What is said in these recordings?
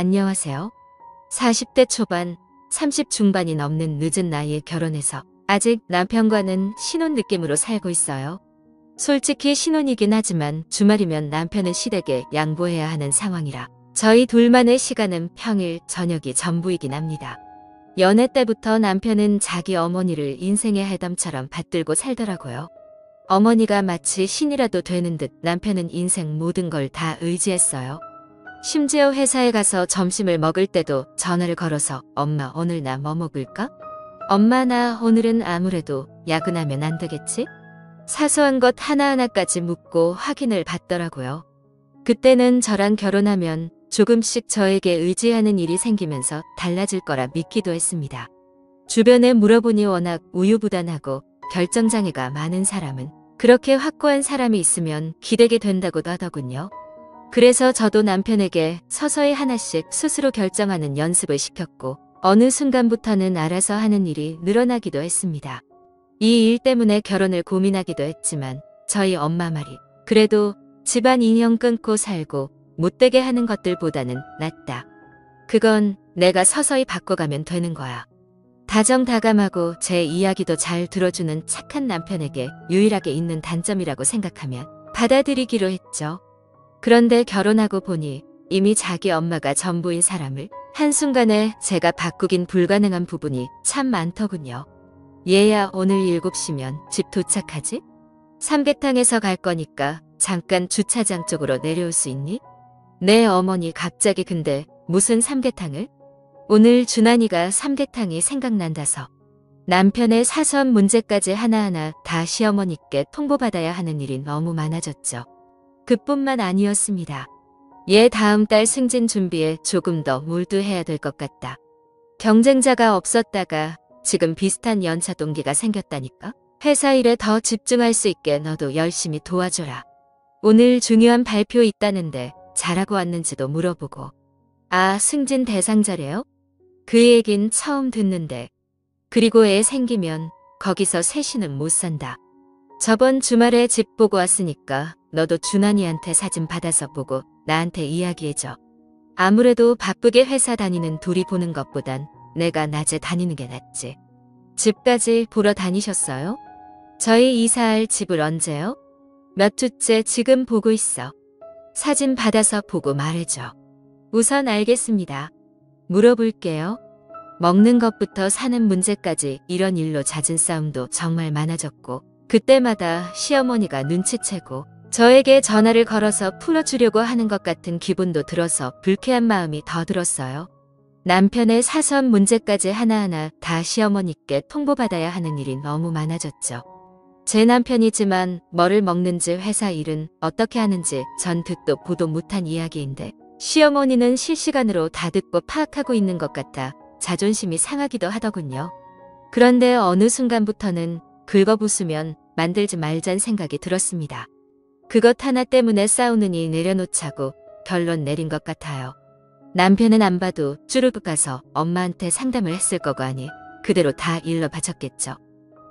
안녕하세요. 40대 초반, 30 중반이 넘는 늦은 나이에 결혼해서 아직 남편과는 신혼 느낌으로 살고 있어요. 솔직히 신혼이긴 하지만 주말이면 남편은 시댁에 양보해야 하는 상황이라 저희 둘만의 시간은 평일, 저녁이 전부이긴 합니다. 연애 때부터 남편은 자기 어머니를 인생의 해담처럼 받들고 살더라고요. 어머니가 마치 신이라도 되는 듯 남편은 인생 모든 걸 다 의지했어요. 심지어 회사에 가서 점심을 먹을 때도 전화를 걸어서 엄마 오늘 나 뭐 먹을까? 엄마 나 오늘은 아무래도 야근하면 안 되겠지? 사소한 것 하나하나까지 묻고 확인을 받더라고요. 그때는 저랑 결혼하면 조금씩 저에게 의지하는 일이 생기면서 달라질 거라 믿기도 했습니다. 주변에 물어보니 워낙 우유부단하고 결정장애가 많은 사람은 그렇게 확고한 사람이 있으면 기대게 된다고도 하더군요. 그래서 저도 남편에게 서서히 하나씩 스스로 결정하는 연습을 시켰고 어느 순간부터는 알아서 하는 일이 늘어나기도 했습니다. 이 일 때문에 결혼을 고민하기도 했지만 저희 엄마 말이 그래도 집안 인형 끊고 살고 못되게 하는 것들보다는 낫다. 그건 내가 서서히 바꿔가면 되는 거야. 다정다감하고 제 이야기도 잘 들어주는 착한 남편에게 유일하게 있는 단점이라고 생각하면 받아들이기로 했죠. 그런데 결혼하고 보니 이미 자기 엄마가 전부인 사람을 한순간에 제가 바꾸긴 불가능한 부분이 참 많더군요. 얘야 오늘 7시면 집 도착하지? 삼계탕에서 갈 거니까 잠깐 주차장 쪽으로 내려올 수 있니? 네 어머니 갑자기 근데 무슨 삼계탕을? 오늘 준환이가 삼계탕이 생각난다서 남편의 사소한 문제까지 하나하나 다 시어머니께 통보받아야 하는 일이 너무 많아졌죠. 그뿐만 아니었습니다. 얘 다음 달 승진 준비에 조금 더 몰두해야 될 것 같다. 경쟁자가 없었다가 지금 비슷한 연차 동기가 생겼다니까? 회사 일에 더 집중할 수 있게 너도 열심히 도와줘라. 오늘 중요한 발표 있다는데 잘하고 왔는지도 물어보고. 아, 승진 대상자래요? 그 얘긴 처음 듣는데. 그리고 애 생기면 거기서 셋이는 못 산다. 저번 주말에 집 보고 왔으니까 너도 준환이한테 사진 받아서 보고 나한테 이야기해줘. 아무래도 바쁘게 회사 다니는 둘이 보는 것보단 내가 낮에 다니는 게 낫지. 집까지 보러 다니셨어요? 저희 이사할 집을 언제요? 몇 주째 지금 보고 있어. 사진 받아서 보고 말해줘. 우선 알겠습니다. 물어볼게요. 먹는 것부터 사는 문제까지 이런 일로 잦은 싸움도 정말 많아졌고 그때마다 시어머니가 눈치채고 저에게 전화를 걸어서 풀어주려고 하는 것 같은 기분도 들어서 불쾌한 마음이 더 들었어요. 남편의 사소한 문제까지 하나하나 다 시어머니께 통보받아야 하는 일이 너무 많아졌죠. 제 남편이지만 뭐를 먹는지 회사 일은 어떻게 하는지 전 듣도 보도 못한 이야기인데 시어머니는 실시간으로 다 듣고 파악하고 있는 것 같아 자존심이 상하기도 하더군요. 그런데 어느 순간부터는 긁어부수면 만들지 말잔 생각이 들었습니다. 그것 하나 때문에 싸우느니 내려놓자고 결론 내린 것 같아요. 남편은 안 봐도 쭈르륵 가서 엄마한테 상담을 했을 거고 하니 그대로 다 일러 바쳤겠죠.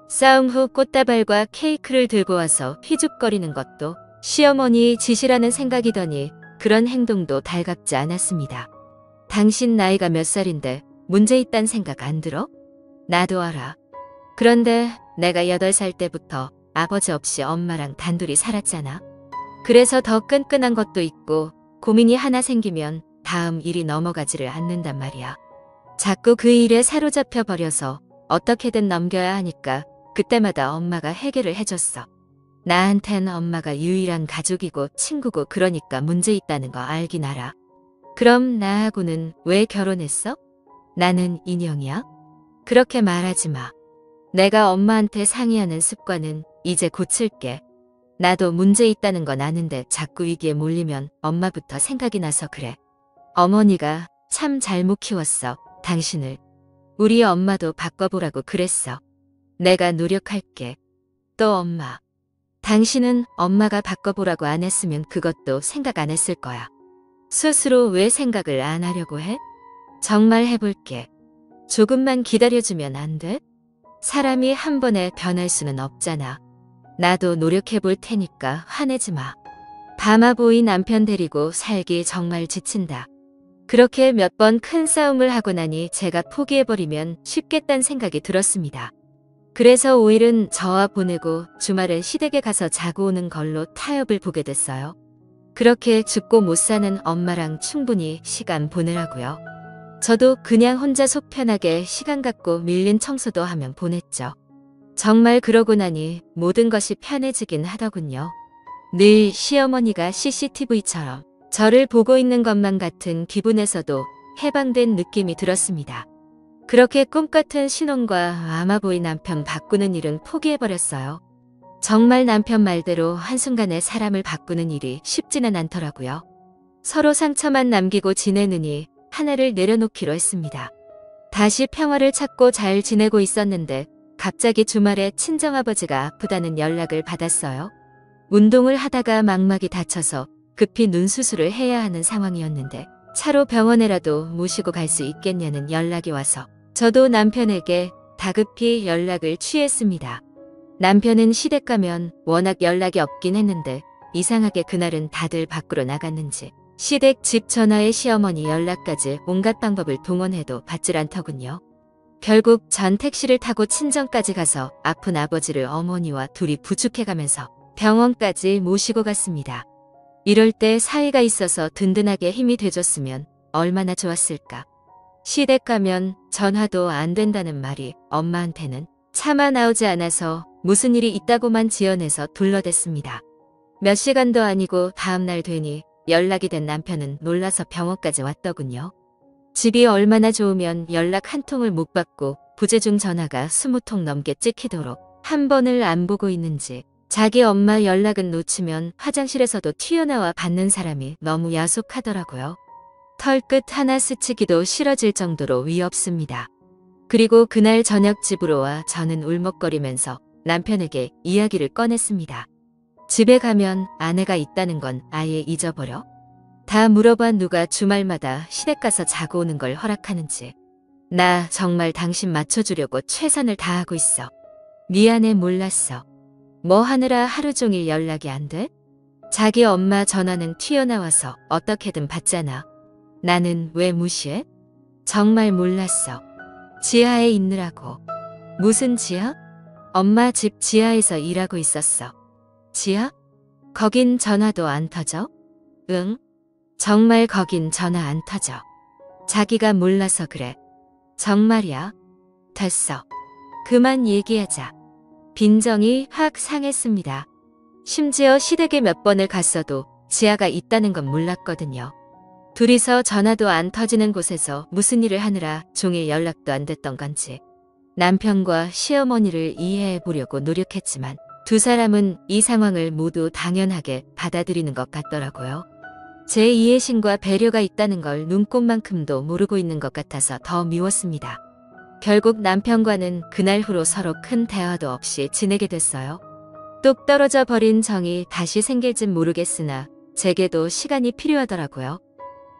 싸움 후 꽃다발과 케이크를 들고 와서 휘죽거리는 것도 시어머니 짓이라는 생각이더니 그런 행동도 달갑지 않았습니다. 당신 나이가 몇 살인데 문제 있단 생각 안 들어? 나도 알아. 그런데 내가 8살 때부터 아버지 없이 엄마랑 단둘이 살았잖아. 그래서 더 끈끈한 것도 있고 고민이 하나 생기면 다음 일이 넘어가지를 않는단 말이야. 자꾸 그 일에 사로잡혀 버려서 어떻게든 넘겨야 하니까 그때마다 엄마가 해결을 해줬어. 나한텐 엄마가 유일한 가족이고 친구고 그러니까 문제 있다는 거 알긴 알아. 그럼 나하고는 왜 결혼했어? 나는 인형이야? 그렇게 말하지 마. 내가 엄마한테 상의하는 습관은 이제 고칠게. 나도 문제 있다는 건 아는데 자꾸 위기에 몰리면 엄마부터 생각이 나서 그래. 어머니가 참 잘못 키웠어, 당신을. 우리 엄마도 바꿔보라고 그랬어. 내가 노력할게. 또 엄마. 당신은 엄마가 바꿔보라고 안 했으면 그것도 생각 안 했을 거야. 스스로 왜 생각을 안 하려고 해? 정말 해볼게. 조금만 기다려주면 안 돼? 사람이 한 번에 변할 수는 없잖아. 나도 노력해볼 테니까 화내지 마. 바마보이 남편 데리고 살기 정말 지친다. 그렇게 몇 번 큰 싸움을 하고 나니 제가 포기해버리면 쉽겠다는 생각이 들었습니다. 그래서 5일은 저와 보내고 주말은 시댁에 가서 자고 오는 걸로 타협을 보게 됐어요. 그렇게 죽고 못 사는 엄마랑 충분히 시간 보내라고요. 저도 그냥 혼자 속 편하게 시간 갖고 밀린 청소도 하면 보냈죠. 정말 그러고 나니 모든 것이 편해지긴 하더군요. 늘 시어머니가 CCTV처럼 저를 보고 있는 것만 같은 기분에서도 해방된 느낌이 들었습니다. 그렇게 꿈같은 신혼과 아마보이 남편 바꾸는 일은 포기해버렸어요. 정말 남편 말대로 한순간에 사람을 바꾸는 일이 쉽지는 않더라고요. 서로 상처만 남기고 지내느니 하나를 내려놓기로 했습니다. 다시 평화를 찾고 잘 지내고 있었는데 갑자기 주말에 친정아버지가 아프다는 연락을 받았어요. 운동을 하다가 망막이 다쳐서 급히 눈 수술을 해야 하는 상황이었는데 차로 병원에라도 모시고 갈 수 있겠냐는 연락이 와서 저도 남편에게 다급히 연락을 취했습니다. 남편은 시댁 가면 워낙 연락이 없긴 했는데 이상하게 그날은 다들 밖으로 나갔는지 시댁 집 전화에 시어머니 연락까지 온갖 방법을 동원해도 받질 않더군요. 결국 전 택시를 타고 친정까지 가서 아픈 아버지를 어머니와 둘이 부축해가면서 병원까지 모시고 갔습니다. 이럴 때 사이가 있어서 든든하게 힘이 돼줬으면 얼마나 좋았을까. 시댁 가면 전화도 안 된다는 말이 엄마한테는 차마 나오지 않아서 무슨 일이 있다고만 지어내서 둘러댔습니다. 몇 시간도 아니고 다음날 되니 연락이 된 남편은 놀라서 병원까지 왔더군요. 집이 얼마나 좋으면 연락 한 통을 못 받고 부재중 전화가 20통 넘게 찍히도록 한 번을 안 보고 있는지 자기 엄마 연락은 놓치면 화장실에서도 튀어나와 받는 사람이 너무 야속하더라고요. 털끝 하나 스치기도 싫어질 정도로 위협습니다. 그리고 그날 저녁 집으로 와 저는 울먹거리면서 남편에게 이야기를 꺼냈습니다. 집에 가면 아내가 있다는 건 아예 잊어버려? 다 물어봐 누가 주말마다 시댁 가서 자고 오는 걸 허락하는지. 나 정말 당신 맞춰주려고 최선을 다하고 있어. 미안해 몰랐어. 뭐 하느라 하루 종일 연락이 안 돼? 자기 엄마 전화는 튀어나와서 어떻게든 받잖아. 나는 왜 무시해? 정말 몰랐어. 지하에 있느라고. 무슨 지하? 엄마 집 지하에서 일하고 있었어. 지하? 거긴 전화도 안 터져? 응? 정말 거긴 전화 안 터져. 자기가 몰라서 그래. 정말이야? 됐어. 그만 얘기하자. 빈정이 확 상했습니다. 심지어 시댁에 몇 번을 갔어도 지하가 있다는 건 몰랐거든요. 둘이서 전화도 안 터지는 곳에서 무슨 일을 하느라 종일 연락도 안 됐던 건지. 남편과 시어머니를 이해해 보려고 노력했지만 두 사람은 이 상황을 모두 당연하게 받아들이는 것 같더라고요. 제 이해심과 배려가 있다는 걸 눈꼽만큼도 모르고 있는 것 같아서 더 미웠습니다. 결국 남편과는 그날 후로 서로 큰 대화도 없이 지내게 됐어요. 뚝 떨어져 버린 정이 다시 생길진 모르겠으나 제게도 시간이 필요하더라고요.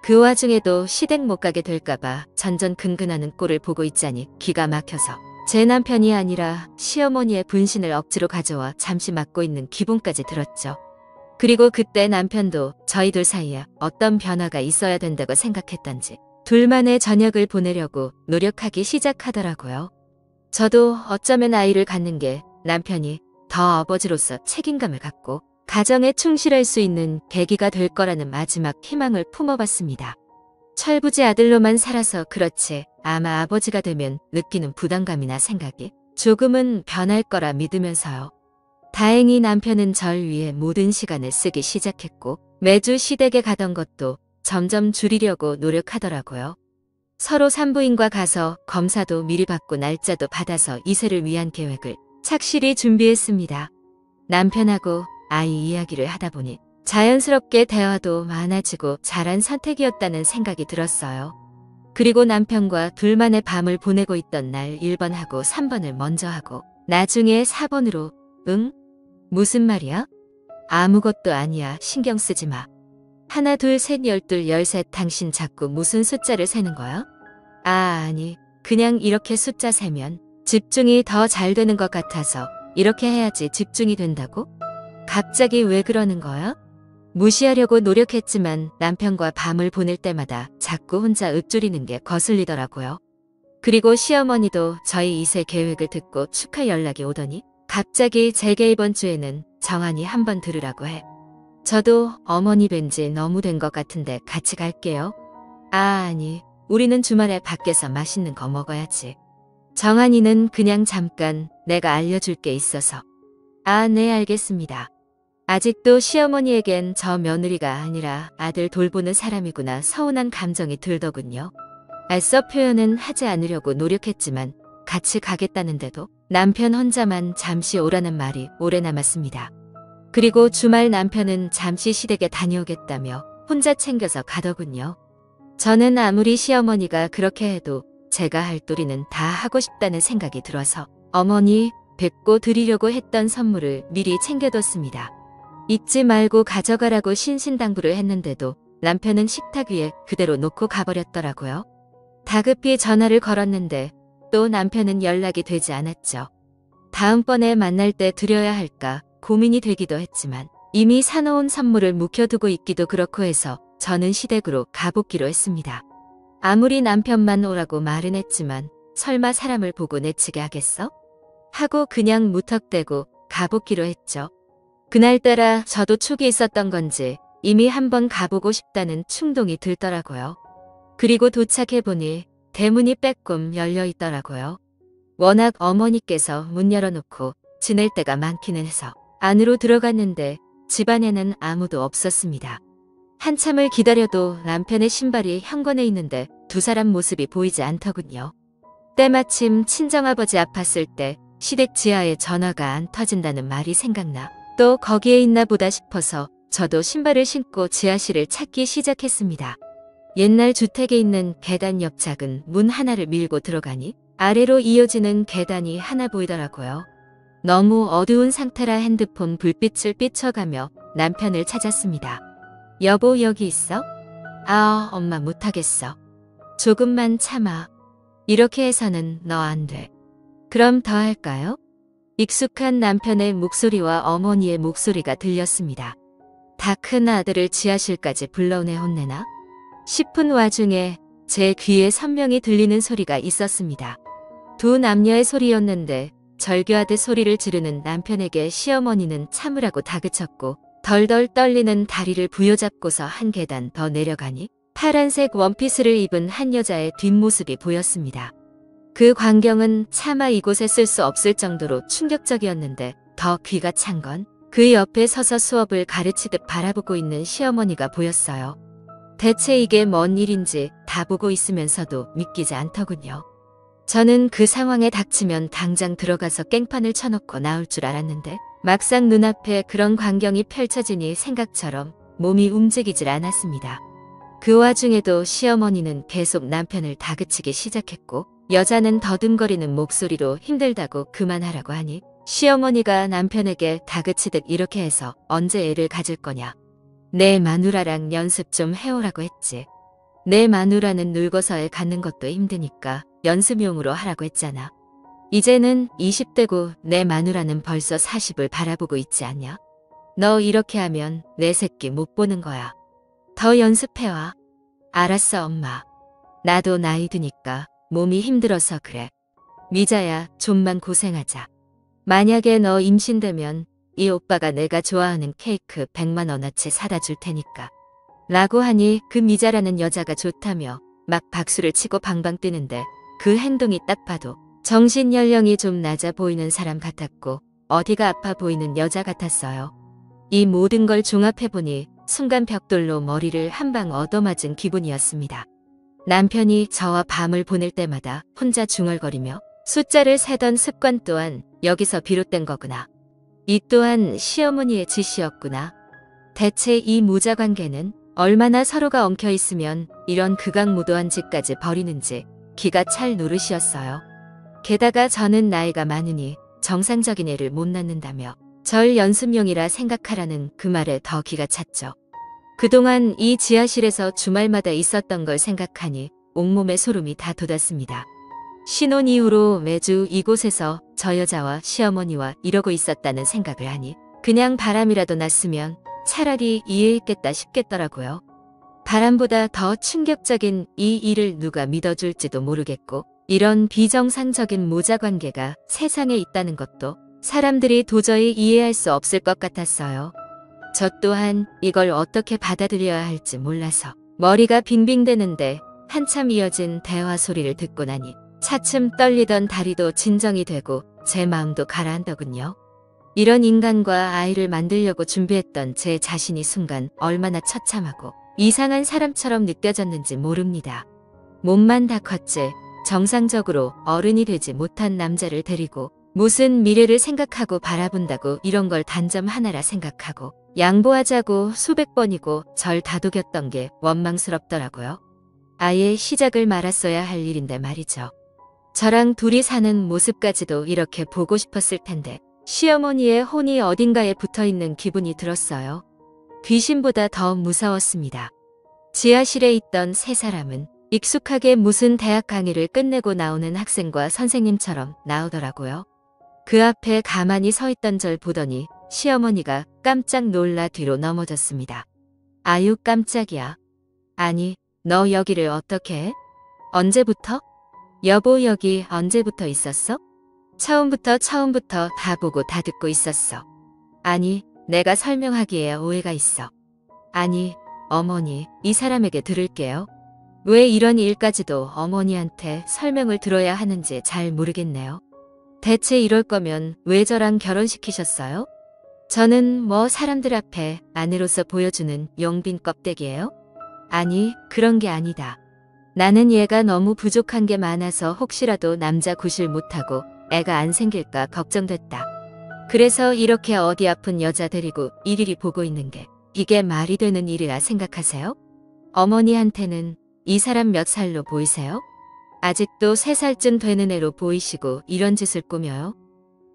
그 와중에도 시댁 못 가게 될까봐 전전근근하는 꼴을 보고 있자니 기가 막혀서 제 남편이 아니라 시어머니의 분신을 억지로 가져와 잠시 맡고 있는 기분까지 들었죠. 그리고 그때 남편도 저희들 사이에 어떤 변화가 있어야 된다고 생각했던지 둘만의 저녁을 보내려고 노력하기 시작하더라고요. 저도 어쩌면 아이를 갖는 게 남편이 더 아버지로서 책임감을 갖고 가정에 충실할 수 있는 계기가 될 거라는 마지막 희망을 품어봤습니다. 철부지 아들로만 살아서 그렇지 아마 아버지가 되면 느끼는 부담감이나 생각이 조금은 변할 거라 믿으면서요. 다행히 남편은 절 위해 모든 시간을 쓰기 시작했고 매주 시댁에 가던 것도 점점 줄이려고 노력하더라고요. 서로 산부인과 가서 검사도 미리 받고 날짜도 받아서 이세를 위한 계획을 착실히 준비했습니다. 남편하고 아이 이야기를 하다 보니 자연스럽게 대화도 많아지고 잘한 선택이었다는 생각이 들었어요. 그리고 남편과 둘만의 밤을 보내고 있던 날 1번 하고 3번을 먼저 하고 나중에 4번으로 응? 무슨 말이야? 아무것도 아니야. 신경 쓰지 마. 하나 둘 셋 열둘 열셋 당신 자꾸 무슨 숫자를 세는 거야? 아니 그냥 이렇게 숫자 세면 집중이 더 잘 되는 것 같아서 이렇게 해야지 집중이 된다고? 갑자기 왜 그러는 거야? 무시하려고 노력했지만 남편과 밤을 보낼 때마다 자꾸 혼자 읊조리는 게 거슬리더라고요. 그리고 시어머니도 저희 이세 계획을 듣고 축하 연락이 오더니 갑자기 제게 이번 주에는 정한이 한번 들으라고 해. 저도 어머니 뵌지 너무 된 것 같은데 같이 갈게요. 아니, 우리는 주말에 밖에서 맛있는 거 먹어야지. 정한이는 그냥 잠깐 내가 알려줄 게 있어서. 아, 네, 알겠습니다. 아직도 시어머니에겐 저 며느리가 아니라 아들 돌보는 사람이구나 서운한 감정이 들더군요. 애써 표현은 하지 않으려고 노력했지만 같이 가겠다는데도 남편 혼자만 잠시 오라는 말이 오래 남았습니다. 그리고 주말 남편은 잠시 시댁에 다녀오겠다며 혼자 챙겨서 가더군요. 저는 아무리 시어머니가 그렇게 해도 제가 할 도리는 다 하고 싶다는 생각이 들어서 어머니 뵙고 드리려고 했던 선물을 미리 챙겨뒀습니다. 잊지 말고 가져가라고 신신당부를 했는데도 남편은 식탁 위에 그대로 놓고 가버렸더라고요. 다급히 전화를 걸었는데 또 남편은 연락이 되지 않았죠. 다음번에 만날 때 드려야 할까 고민이 되기도 했지만 이미 사놓은 선물을 묵혀두고 있기도 그렇고 해서 저는 시댁으로 가보기로 했습니다. 아무리 남편만 오라고 말은 했지만 설마 사람을 보고 내치게 하겠어? 하고 그냥 무턱대고 가보기로 했죠. 그날따라 저도 촉이 있었던 건지 이미 한번 가보고 싶다는 충동이 들더라고요. 그리고 도착해보니 대문이 빼꼼 열려 있더라고요. 워낙 어머니께서 문 열어놓고 지낼 때가 많기는 해서 안으로 들어갔는데 집안에는 아무도 없었습니다. 한참을 기다려도 남편의 신발이 현관에 있는데 두 사람 모습이 보이지 않더군요. 때마침 친정아버지 아팠을 때 시댁 지하에 전화가 안 터진다는 말이 생각나 또 거기에 있나 보다 싶어서 저도 신발을 신고 지하실을 찾기 시작했습니다. 옛날 주택에 있는 계단 옆 작은 문 하나를 밀고 들어가니 아래로 이어지는 계단이 하나 보이더라고요. 너무 어두운 상태라 핸드폰 불빛을 비춰가며 남편을 찾았습니다. 여보, 여기 있어? 아, 엄마 못하겠어. 조금만 참아. 이렇게 해서는 너 안 돼. 그럼 더 할까요? 익숙한 남편의 목소리와 어머니의 목소리가 들렸습니다. 다 큰 아들을 지하실까지 불러내 혼내나? 싶은 와중에 제 귀에 선명히 들리는 소리가 있었습니다. 두 남녀의 소리였는데 절규하듯 소리를 지르는 남편에게 시어머니는 참으라고 다그쳤고 덜덜 떨리는 다리를 부여잡고서 한 계단 더 내려가니 파란색 원피스를 입은 한 여자의 뒷모습이 보였습니다. 그 광경은 차마 이곳에 쓸 수 없을 정도로 충격적이었는데 더 귀가 찬 건 그 옆에 서서 수업을 가르치듯 바라보고 있는 시어머니가 보였어요. 대체 이게 뭔 일인지 다 보고 있으면서도 믿기지 않더군요. 저는 그 상황에 닥치면 당장 들어가서 깽판을 쳐놓고 나올 줄 알았는데 막상 눈앞에 그런 광경이 펼쳐지니 생각처럼 몸이 움직이질 않았습니다. 그 와중에도 시어머니는 계속 남편을 다그치기 시작했고 여자는 더듬거리는 목소리로 힘들다고 그만하라고 하니 시어머니가 남편에게 다그치듯 이렇게 해서 언제 애를 가질 거냐. 내 마누라랑 연습 좀 해오라고 했지. 내 마누라는 늙어서 애 갖는 것도 힘드니까 연습용으로 하라고 했잖아. 이제는 20대고 내 마누라는 벌써 40을 바라보고 있지 않냐? 너 이렇게 하면 내 새끼 못 보는 거야. 더 연습해와. 알았어, 엄마. 나도 나이 드니까 몸이 힘들어서 그래. 미자야, 좀만 고생하자. 만약에 너 임신되면 이 오빠가 내가 좋아하는 케이크 100만 원어치 사다 줄 테니까. 라고 하니 그 미자라는 여자가 좋다며 막 박수를 치고 방방 뛰는데 그 행동이 딱 봐도 정신 연령이 좀 낮아 보이는 사람 같았고 어디가 아파 보이는 여자 같았어요. 이 모든 걸 종합해보니 순간 벽돌로 머리를 한 방 얻어맞은 기분이었습니다. 남편이 저와 밤을 보낼 때마다 혼자 중얼거리며 숫자를 세던 습관 또한 여기서 비롯된 거구나. 이 또한 시어머니의 짓이었구나. 대체 이 모자 관계는 얼마나 서로가 엉켜 있으면 이런 극악무도한 짓까지 벌이는지 기가 찰 노릇이었어요. 게다가 저는 나이가 많으니 정상적인 애를 못 낳는다며 절 연습용이라 생각하라는 그 말에 더 기가 찼죠. 그동안 이 지하실에서 주말마다 있었던 걸 생각하니 온몸에 소름이 다 돋았습니다. 신혼 이후로 매주 이곳에서 저 여자와 시어머니와 이러고 있었다는 생각을 하니 그냥 바람이라도 났으면 차라리 이해했겠다 싶겠더라고요. 바람보다 더 충격적인 이 일을 누가 믿어줄지도 모르겠고, 이런 비정상적인 모자 관계가 세상에 있다는 것도 사람들이 도저히 이해할 수 없을 것 같았어요. 저 또한 이걸 어떻게 받아들여야 할지 몰라서 머리가 빙빙대는데, 한참 이어진 대화 소리를 듣고 나니 차츰 떨리던 다리도 진정이 되고 제 마음도 가라앉더군요. 이런 인간과 아이를 만들려고 준비했던 제 자신이 순간 얼마나 처참하고 이상한 사람처럼 느껴졌는지 모릅니다. 몸만 다 컸지 정상적으로 어른이 되지 못한 남자를 데리고 무슨 미래를 생각하고 바라본다고 이런 걸 단점 하나라 생각하고 양보하자고 수백 번이고 절 다독였던 게 원망스럽더라고요. 아예 시작을 말았어야 할 일인데 말이죠. 저랑 둘이 사는 모습까지도 이렇게 보고 싶었을 텐데 시어머니의 혼이 어딘가에 붙어있는 기분이 들었어요. 귀신보다 더 무서웠습니다. 지하실에 있던 세 사람은 익숙하게 무슨 대학 강의를 끝내고 나오는 학생과 선생님처럼 나오더라고요. 그 앞에 가만히 서 있던 절 보더니 시어머니가 깜짝 놀라 뒤로 넘어졌습니다. 아유 깜짝이야. 아니 너 여기를 어떻게 해? 언제부터? 여보 여기 언제부터 있었어? 처음부터 다 보고 다 듣고 있었어. 아니 내가 설명하기에 오해가 있어. 아니 어머니 이 사람에게 들을게요. 왜 이런 일까지도 어머니한테 설명을 들어야 하는지 잘 모르겠네요. 대체 이럴 거면 왜 저랑 결혼시키셨어요? 저는 뭐 사람들 앞에 아내로서 보여주는 용빈 껍데기예요? 아니 그런 게 아니다. 나는 얘가 너무 부족한 게 많아서 혹시라도 남자 구실 못하고 애가 안 생길까 걱정됐다. 그래서 이렇게 어디 아픈 여자 데리고 일일이 보고 있는 게 이게 말이 되는 일이라 생각하세요? 어머니한테는 이 사람 몇 살로 보이세요? 아직도 3살쯤 되는 애로 보이시고 이런 짓을 꾸며요?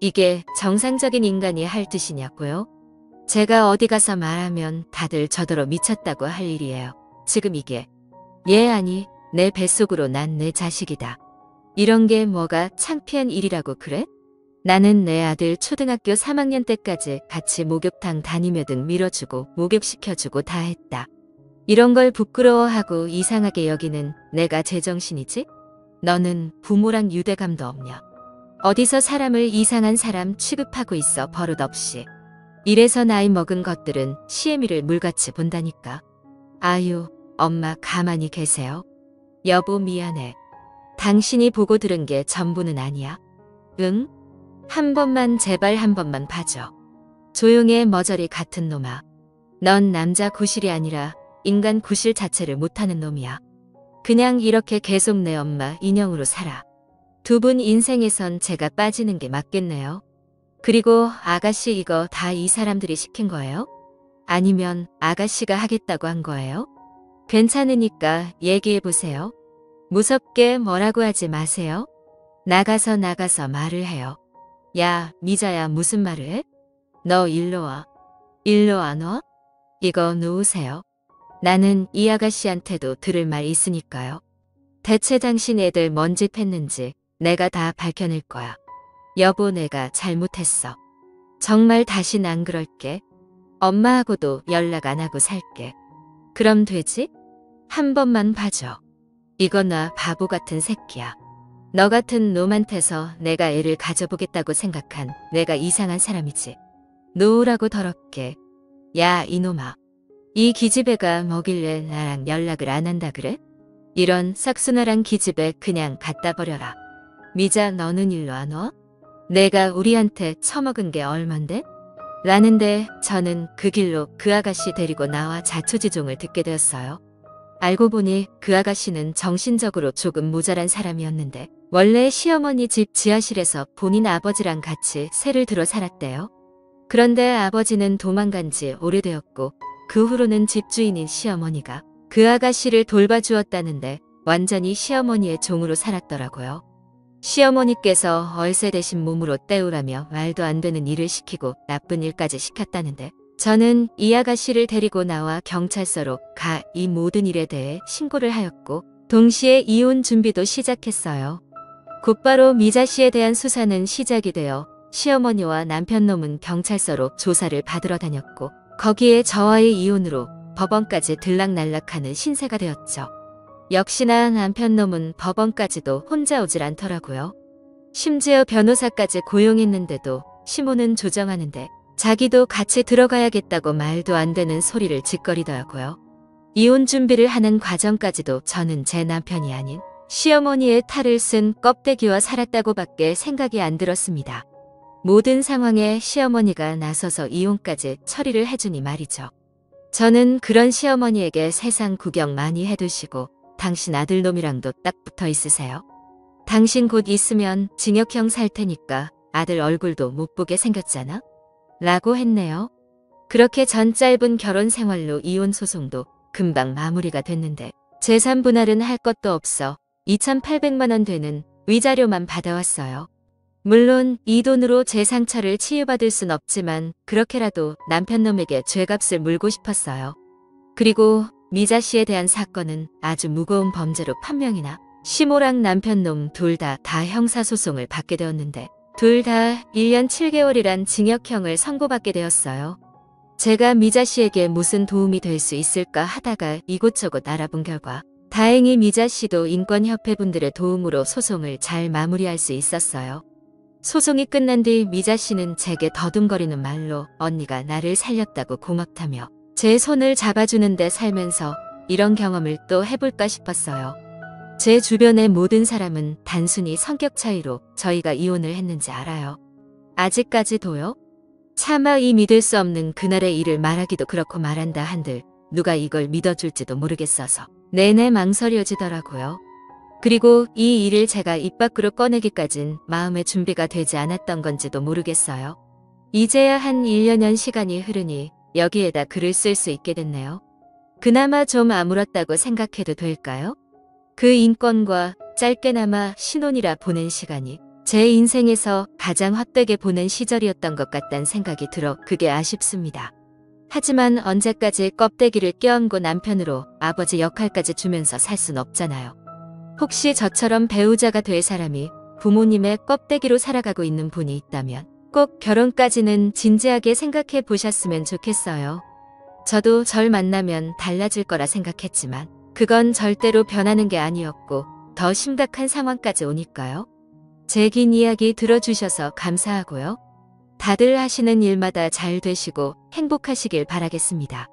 이게 정상적인 인간이 할 짓이냐고요? 제가 어디 가서 말하면 다들 저더러 미쳤다고 할 일이에요. 지금 이게 아니 내 뱃속으로 난 내 자식이다. 이런 게 뭐가 창피한 일이라고 그래? 나는 내 아들 초등학교 3학년 때까지 같이 목욕탕 다니며 등 밀어주고 목욕시켜주고 다 했다. 이런 걸 부끄러워하고 이상하게 여기는 내가 제정신이지? 너는 부모랑 유대감도 없냐? 어디서 사람을 이상한 사람 취급하고 있어 버릇없이. 이래서 나이 먹은 것들은 시애미를 물같이 본다니까. 아유 엄마 가만히 계세요. 여보 미안해. 당신이 보고 들은 게 전부는 아니야. 응? 한 번만 제발 한 번만 봐줘. 조용해 머저리 같은 놈아. 넌 남자 구실이 아니라 인간 구실 자체를 못하는 놈이야. 그냥 이렇게 계속 내 엄마 인형으로 살아. 두 분 인생에선 제가 빠지는 게 맞겠네요. 그리고 아가씨 이거 다 이 사람들이 시킨 거예요? 아니면 아가씨가 하겠다고 한 거예요? 괜찮으니까 얘기해보세요. 무섭게 뭐라고 하지 마세요. 나가서 말을 해요. 야 미자야 무슨 말을 해? 너 일로 와. 일로 안 와? 이거 놓으세요. 나는 이 아가씨한테도 들을 말 있으니까요. 대체 당신 애들 뭔 짓 했는지 내가 다 밝혀낼 거야. 여보 내가 잘못했어. 정말 다신 안 그럴게. 엄마하고도 연락 안 하고 살게. 그럼 되지? 한 번만 봐줘. 이거 나 바보 같은 새끼야. 너 같은 놈한테서 내가 애를 가져보겠다고 생각한 내가 이상한 사람이지. 놓으라고 더럽게. 야 이놈아. 이 기집애가 뭐길래 나랑 연락을 안 한다 그래? 이런 싹수나란 기집애 그냥 갖다 버려라. 미자 너는 일로 안 와? 내가 우리한테 처먹은 게 얼만데? 라는데 저는 그 길로 그 아가씨 데리고 나와 자초지종을 듣게 되었어요. 알고 보니 그 아가씨는 정신적으로 조금 모자란 사람이었는데 원래 시어머니 집 지하실에서 본인 아버지랑 같이 새를 들어 살았대요. 그런데 아버지는 도망간 지 오래되었고 그 후로는 집주인인 시어머니가 그 아가씨를 돌봐주었다는데 완전히 시어머니의 종으로 살았더라고요. 시어머니께서 얼세 대신 몸으로 때우라며 말도 안 되는 일을 시키고 나쁜 일까지 시켰다는데 저는 이 아가씨를 데리고 나와 경찰서로 가 이 모든 일에 대해 신고를 하였고 동시에 이혼 준비도 시작했어요. 곧바로 미자 씨에 대한 수사는 시작이 되어 시어머니와 남편 놈은 경찰서로 조사를 받으러 다녔고 거기에 저와의 이혼으로 법원까지 들락날락하는 신세가 되었죠. 역시나 남편 놈은 법원까지도 혼자 오질 않더라고요. 심지어 변호사까지 고용했는데도 시모는 조정하는데 자기도 같이 들어가야겠다고 말도 안 되는 소리를 짓거리더라고요. 이혼 준비를 하는 과정까지도 저는 제 남편이 아닌 시어머니의 탈을 쓴 껍데기와 살았다고밖에 생각이 안 들었습니다. 모든 상황에 시어머니가 나서서 이혼까지 처리를 해주니 말이죠. 저는 그런 시어머니에게 세상 구경 많이 해두시고 당신 아들놈이랑도 딱 붙어 있으세요. 당신 곧 있으면 징역형 살 테니까 아들 얼굴도 못 보게 생겼잖아? 라고 했네요. 그렇게 전 짧은 결혼 생활로 이혼 소송도 금방 마무리가 됐는데 재산 분할은 할 것도 없어 2,800만 원 되는 위자료만 받아왔어요. 물론 이 돈으로 제 상처를 치유받을 순 없지만 그렇게라도 남편놈에게 죄값을 물고 싶었어요. 그리고 미자 씨에 대한 사건은 아주 무거운 범죄로 판명이나 시모랑 남편놈 둘 다 형사소송을 받게 되었는데 둘 다 1년 7개월이란 징역형을 선고받게 되었어요. 제가 미자 씨에게 무슨 도움이 될 수 있을까 하다가 이곳저곳 알아본 결과 다행히 미자 씨도 인권협회 분들의 도움으로 소송을 잘 마무리할 수 있었어요. 소송이 끝난 뒤 미자 씨는 제게 더듬거리는 말로 언니가 나를 살렸다고 고맙다며 제 손을 잡아주는데 살면서 이런 경험을 또 해볼까 싶었어요. 제 주변의 모든 사람은 단순히 성격 차이로 저희가 이혼을 했는지 알아요. 아직까지도요? 차마 이 믿을 수 없는 그날의 일을 말하기도 그렇고 말한다 한들 누가 이걸 믿어줄지도 모르겠어서 내내 망설여지더라고요. 그리고 이 일을 제가 입 밖으로 꺼내기까진 마음의 준비가 되지 않았던 건지도 모르겠어요. 이제야 한 1년여 시간이 흐르니 여기에다 글을 쓸 수 있게 됐네요. 그나마 좀 아물었다고 생각해도 될까요? 그 인권과 짧게나마 신혼이라 보낸 시간이 제 인생에서 가장 헛되게 보낸 시절이었던 것 같다는 생각이 들어 그게 아쉽습니다. 하지만 언제까지 껍데기를 껴안고 남편으로 아버지 역할까지 주면서 살 순 없잖아요. 혹시 저처럼 배우자가 될 사람이 부모님의 껍데기로 살아가고 있는 분이 있다면 꼭 결혼까지는 진지하게 생각해 보셨으면 좋겠어요. 저도 절 만나면 달라질 거라 생각했지만 그건 절대로 변하는 게 아니었고 더 심각한 상황까지 오니까요. 제 긴 이야기 들어주셔서 감사하고요. 다들 하시는 일마다 잘 되시고 행복하시길 바라겠습니다.